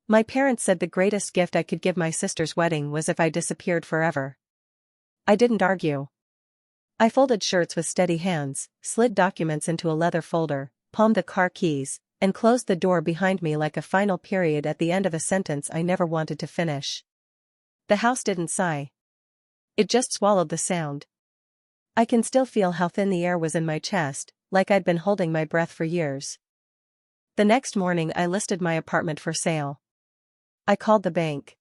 My parents said the greatest gift I could give my sister's wedding was if I disappeared forever. I didn't argue. I folded shirts with steady hands, slid documents into a leather folder, palmed the car keys, and closed the door behind me like a final period at the end of a sentence I never wanted to finish. The house didn't sigh. It just swallowed the sound. I can still feel how thin the air was in my chest, like I'd been holding my breath for years. The next morning I listed my apartment for sale. I called the bank.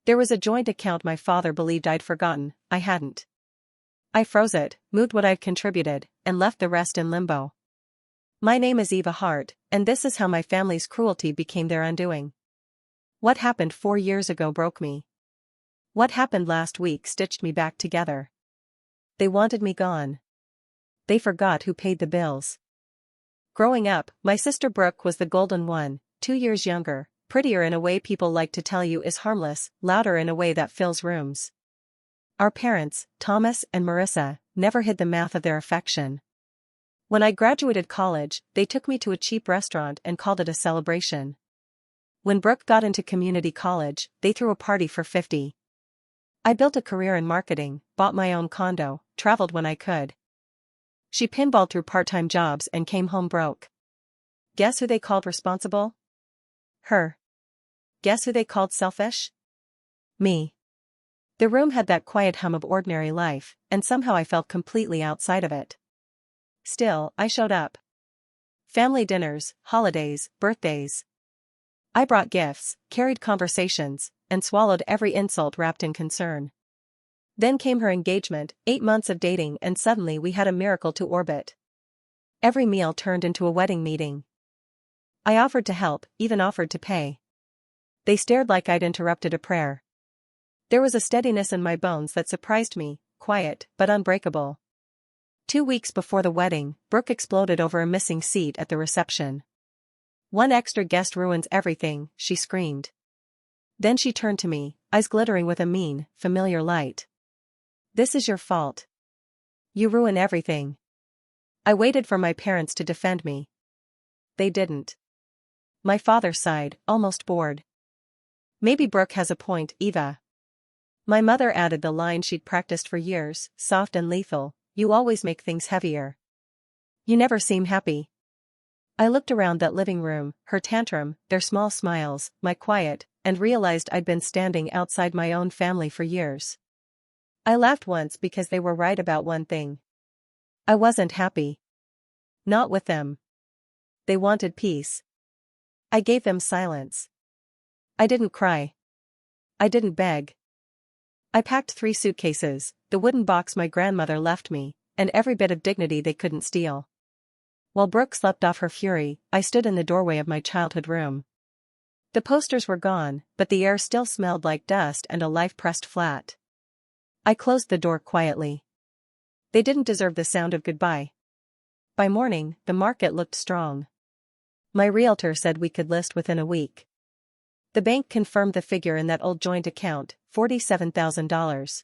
There was a joint account my father believed I'd forgotten. I hadn't. I froze it, moved what I'd contributed, and left the rest in limbo. My name is Eva Hart, and this is how my family's cruelty became their undoing. What happened 4 years ago broke me. What happened last week stitched me back together. They wanted me gone. They forgot who paid the bills. Growing up, my sister Brooke was the golden one, 2 years younger, prettier in a way people like to tell you is harmless, louder in a way that fills rooms. Our parents, Thomas and Marissa, never hid the math of their affection. When I graduated college, they took me to a cheap restaurant and called it a celebration. When Brooke got into community college, they threw a party for 50. I built a career in marketing, bought my own condo, traveled when I could. She pinballed through part-time jobs and came home broke. Guess who they called responsible? Her. Guess who they called selfish? Me. The room had that quiet hum of ordinary life, and somehow I felt completely outside of it. Still, I showed up. Family dinners, holidays, birthdays. I brought gifts, carried conversations, and swallowed every insult wrapped in concern. Then came her engagement, 8 months of dating, and suddenly we had a miracle to orbit. Every meal turned into a wedding meeting. I offered to help, even offered to pay. They stared like I'd interrupted a prayer. There was a steadiness in my bones that surprised me, quiet, but unbreakable. 2 weeks before the wedding, Brooke exploded over a missing seat at the reception. "One extra guest ruins everything," she screamed. Then she turned to me, eyes glittering with a mean, familiar light. "This is your fault. You ruin everything." I waited for my parents to defend me. They didn't. My father sighed, almost bored. "Maybe Brooke has a point, Eva." My mother added the line she'd practiced for years, soft and lethal, "You always make things heavier. You never seem happy." I looked around that living room, her tantrum, their small smiles, my quiet, and realized I'd been standing outside my own family for years. I laughed once because they were right about one thing. I wasn't happy. Not with them. They wanted peace. I gave them silence. I didn't cry. I didn't beg. I packed 3 suitcases, the wooden box my grandmother left me, and every bit of dignity they couldn't steal. While Brooke slept off her fury, I stood in the doorway of my childhood room. The posters were gone, but the air still smelled like dust and a life pressed flat. I closed the door quietly. They didn't deserve the sound of goodbye. By morning, the market looked strong. My realtor said we could list within a week. The bank confirmed the figure in that old joint account, $47,000.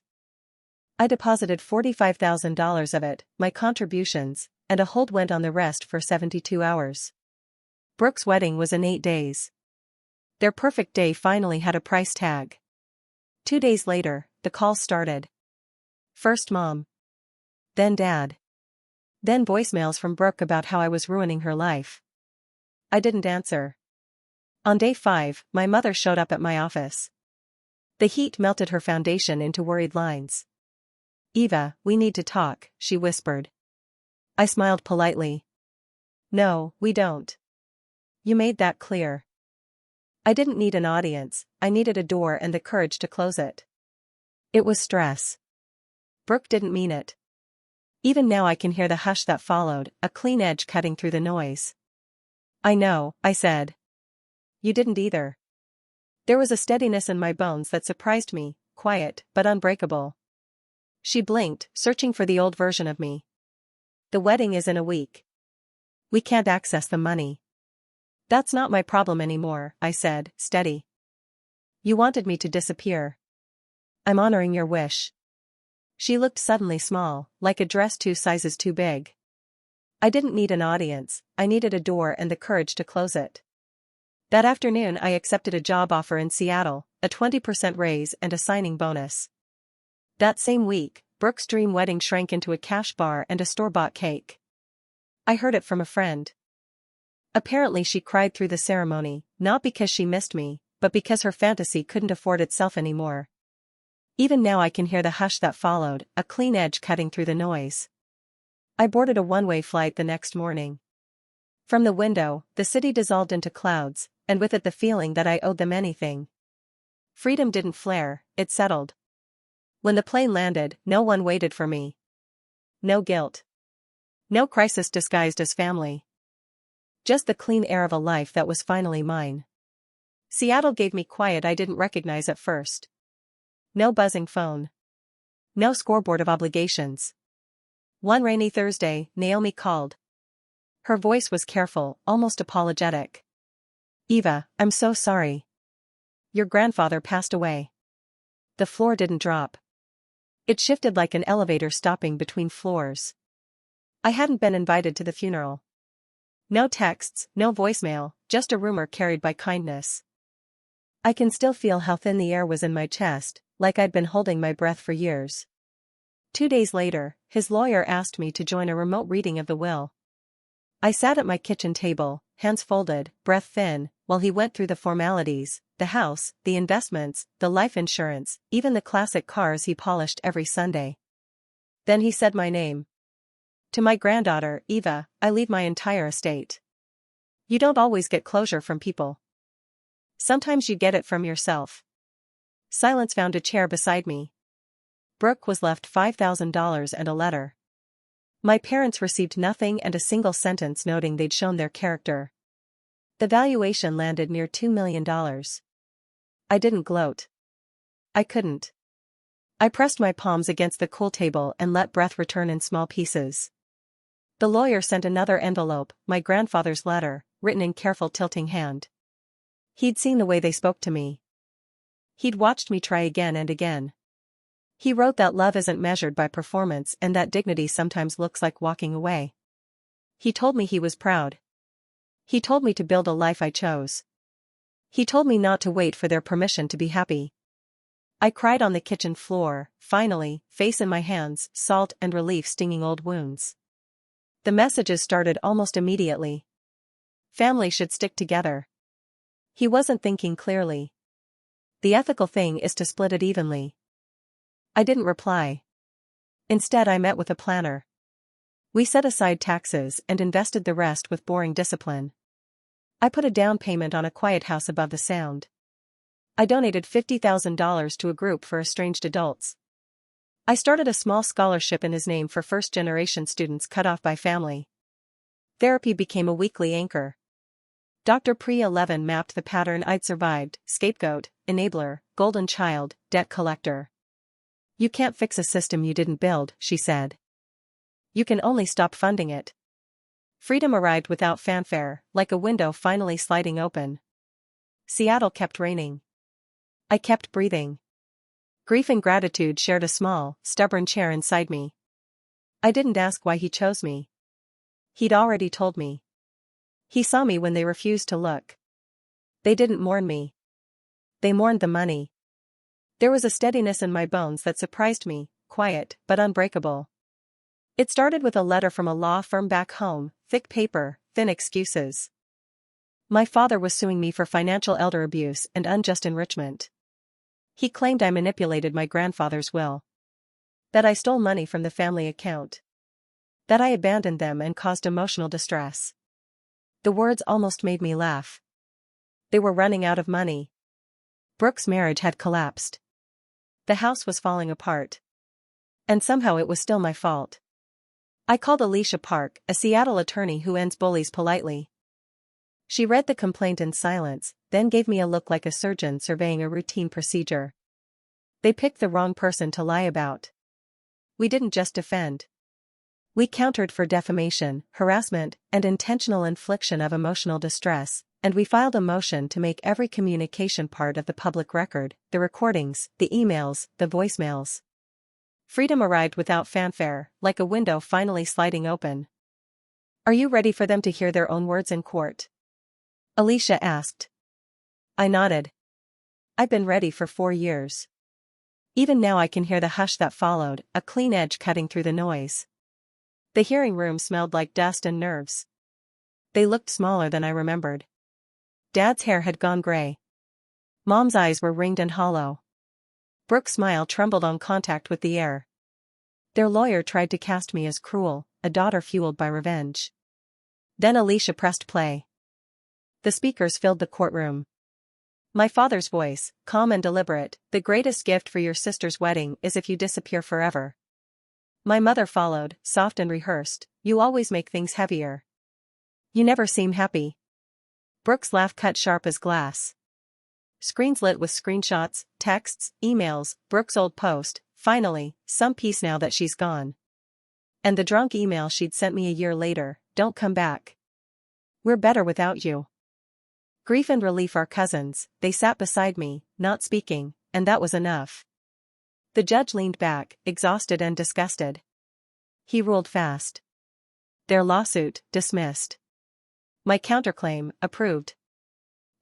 I deposited $45,000 of it, my contributions, and a hold went on the rest for 72 hours. Brooke's wedding was in 8 days. Their perfect day finally had a price tag. 2 days later, the calls started. First Mom. Then Dad. Then voicemails from Brooke about how I was ruining her life. I didn't answer. On day 5, my mother showed up at my office. The heat melted her foundation into worried lines. "Eva, we need to talk," she whispered. I smiled politely. "No, we don't. You made that clear." I didn't need an audience, I needed a door and the courage to close it. It was stress. Brooke didn't mean it. Even now I can hear the hush that followed, a clean edge cutting through the noise. "I know," I said. "You didn't either." There was a steadiness in my bones that surprised me, quiet, but unbreakable. She blinked, searching for the old version of me. "The wedding is in a week. We can't access the money." "That's not my problem anymore," I said, steady. "You wanted me to disappear. I'm honoring your wish." She looked suddenly small, like a dress 2 sizes too big. I didn't need an audience, I needed a door and the courage to close it. That afternoon I accepted a job offer in Seattle, a 20% raise and a signing bonus. That same week, Brooke's dream wedding shrank into a cash bar and a store-bought cake. I heard it from a friend. Apparently she cried through the ceremony, not because she missed me, but because her fantasy couldn't afford itself anymore. Even now I can hear the hush that followed, a clean edge cutting through the noise. I boarded a one-way flight the next morning. From the window, the city dissolved into clouds, and with it the feeling that I owed them anything. Freedom didn't flare, it settled. When the plane landed, no one waited for me. No guilt. No crisis disguised as family. Just the clean air of a life that was finally mine. Seattle gave me quiet I didn't recognize at first. No buzzing phone. No scoreboard of obligations. One rainy Thursday, Naomi called. Her voice was careful, almost apologetic. "Eva, I'm so sorry. Your grandfather passed away." The floor didn't drop. It shifted like an elevator stopping between floors. I hadn't been invited to the funeral. No texts, no voicemail, just a rumor carried by kindness. I can still feel how thin the air was in my chest, like I'd been holding my breath for years. 2 days later, his lawyer asked me to join a remote reading of the will. I sat at my kitchen table, hands folded, breath thin, while he went through the formalities, the house, the investments, the life insurance, even the classic cars he polished every Sunday. Then he said my name. "To my granddaughter, Eva, I leave my entire estate." You don't always get closure from people. Sometimes you get it from yourself. Silence found a chair beside me. Brooke was left $5,000 and a letter. My parents received nothing and a single sentence noting they'd shown their character. The valuation landed near $2 million. I didn't gloat. I couldn't. I pressed my palms against the cool table and let breath return in small pieces. The lawyer sent another envelope, my grandfather's letter, written in careful tilting hand. He'd seen the way they spoke to me. He'd watched me try again and again. He wrote that love isn't measured by performance and that dignity sometimes looks like walking away. He told me he was proud. He told me to build a life I chose. He told me not to wait for their permission to be happy. I cried on the kitchen floor, finally, face in my hands, salt and relief stinging old wounds. The messages started almost immediately. Family should stick together. He wasn't thinking clearly. The ethical thing is to split it evenly. I didn't reply. Instead I met with a planner. We set aside taxes and invested the rest with boring discipline. I put a down payment on a quiet house above the Sound. I donated $50,000 to a group for estranged adults. I started a small scholarship in his name for first-generation students cut off by family. Therapy became a weekly anchor. Dr. Pre-11 mapped the pattern I'd survived: scapegoat, enabler, golden child, debt collector. "You can't fix a system you didn't build," she said. "You can only stop funding it." Freedom arrived without fanfare, like a window finally sliding open. Seattle kept raining. I kept breathing. Grief and gratitude shared a small, stubborn chair inside me. I didn't ask why he chose me. He'd already told me. He saw me when they refused to look. They didn't mourn me. They mourned the money. There was a steadiness in my bones that surprised me, quiet but unbreakable. It started with a letter from a law firm back home, thick paper, thin excuses. My father was suing me for financial elder abuse and unjust enrichment. He claimed I manipulated my grandfather's will. That I stole money from the family account. That I abandoned them and caused emotional distress. The words almost made me laugh. They were running out of money. Brooke's marriage had collapsed. The house was falling apart. And somehow it was still my fault. I called Alicia Park, a Seattle attorney who ends bullies politely. She read the complaint in silence, then gave me a look like a surgeon surveying a routine procedure. They picked the wrong person to lie about. We didn't just defend. We countered for defamation, harassment, and intentional infliction of emotional distress, and we filed a motion to make every communication part of the public record: the recordings, the emails, the voicemails. Freedom arrived without fanfare, like a window finally sliding open. "Are you ready for them to hear their own words in court?" Alicia asked. I nodded. I've been ready for 4 years. Even now I can hear the hush that followed, a clean edge cutting through the noise. The hearing room smelled like dust and nerves. They looked smaller than I remembered. Dad's hair had gone gray. Mom's eyes were ringed and hollow. Brooke's smile trembled on contact with the air. Their lawyer tried to cast me as cruel, a daughter fueled by revenge. Then Alicia pressed play. The speakers filled the courtroom. My father's voice, calm and deliberate, "The greatest gift for your sister's wedding is if you disappear forever." My mother followed, soft and rehearsed, "You always make things heavier. You never seem happy." Brooke's laugh cut sharp as glass. Screens lit with screenshots, texts, emails, Brooke's old post, "Finally, some peace now that she's gone." And the drunk email she'd sent me a year later, "Don't come back. We're better without you." Grief and relief are cousins. They sat beside me, not speaking, and that was enough. The judge leaned back, exhausted and disgusted. He ruled fast. Their lawsuit, dismissed. My counterclaim, approved.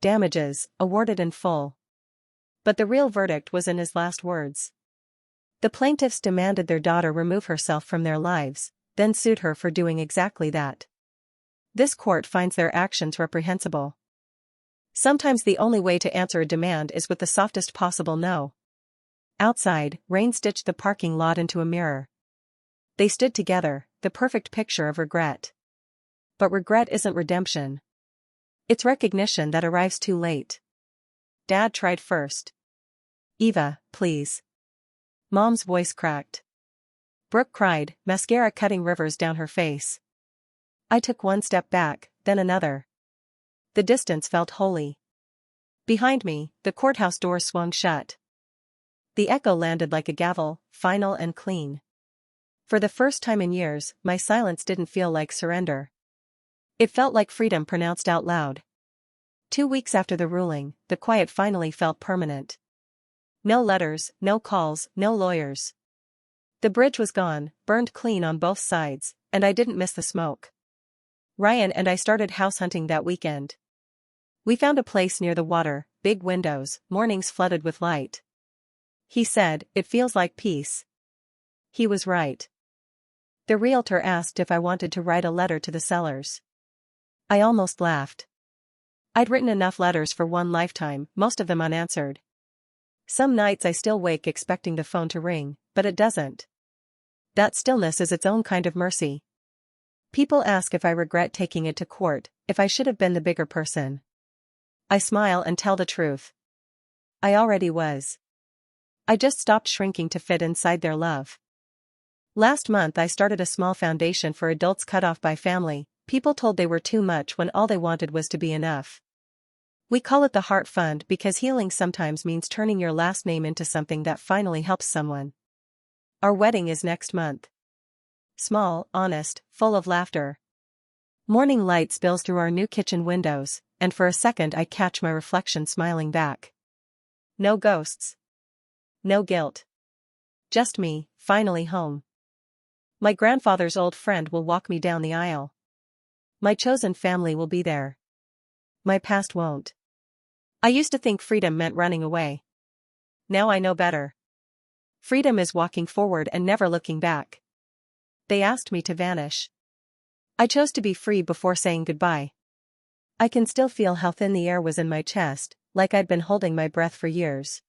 Damages, awarded in full. But the real verdict was in his last words. The plaintiffs demanded their daughter remove herself from their lives, then sued her for doing exactly that. This court finds their actions reprehensible. Sometimes the only way to answer a demand is with the softest possible no. Outside, rain stitched the parking lot into a mirror. They stood together, the perfect picture of regret. But regret isn't redemption. It's recognition that arrives too late. Dad tried first. "Eva, please." Mom's voice cracked. Brooke cried, mascara cutting rivers down her face. I took one step back, then another. The distance felt holy. Behind me, the courthouse doors swung shut. The echo landed like a gavel, final and clean. For the first time in years, my silence didn't feel like surrender. It felt like freedom pronounced out loud. 2 weeks after the ruling, the quiet finally felt permanent. No letters, no calls, no lawyers. The bridge was gone, burned clean on both sides, and I didn't miss the smoke. Ryan and I started house hunting that weekend. We found a place near the water, big windows, mornings flooded with light. He said, "It feels like peace." He was right. The realtor asked if I wanted to write a letter to the sellers. I almost laughed. I'd written enough letters for one lifetime, most of them unanswered. Some nights I still wake expecting the phone to ring, but it doesn't. That stillness is its own kind of mercy. People ask if I regret taking it to court, if I should have been the bigger person. I smile and tell the truth. I already was. I just stopped shrinking to fit inside their love. Last month I started a small foundation for adults cut off by family, people told they were too much when all they wanted was to be enough. We call it the Heart Fund because healing sometimes means turning your last name into something that finally helps someone. Our wedding is next month. Small, honest, full of laughter. Morning light spills through our new kitchen windows, and for a second I catch my reflection smiling back. No ghosts. No guilt. Just me, finally home. My grandfather's old friend will walk me down the aisle. My chosen family will be there. My past won't. I used to think freedom meant running away. Now I know better. Freedom is walking forward and never looking back. They asked me to vanish. I chose to be free before saying goodbye. I can still feel how thin the air was in my chest, like I'd been holding my breath for years.